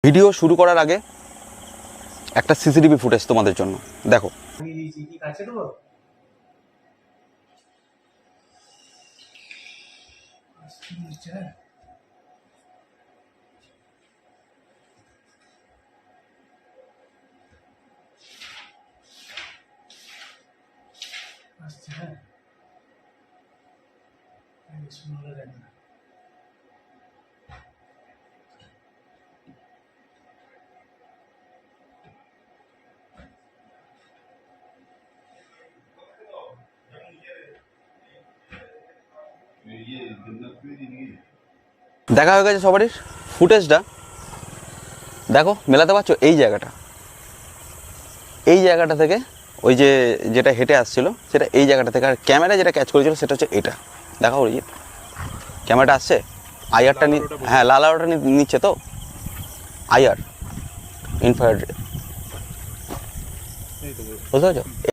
Video শুরু করার আগে একটা সিসিটিভি ফুটেজ তোমাদের জন্য দেখো। দেখা হয়ে গেছে সবারই ফুটেজটা, দেখো মেলাতে পারছো এই জায়গাটা থেকে ওই যে যেটা হেঁটে আসছিল সেটা এই জায়গাটা থেকে, আর ক্যামেরা যেটা ক্যাচ করেছিল সেটা হচ্ছে এটা। দেখা অরিজিৎ ক্যামেরাটা আসছে, আইআরটা হ্যাঁ লাল আলোটা নিচ্ছে তো, আইআর ইনফ্রারেড, বুঝতে পারছো?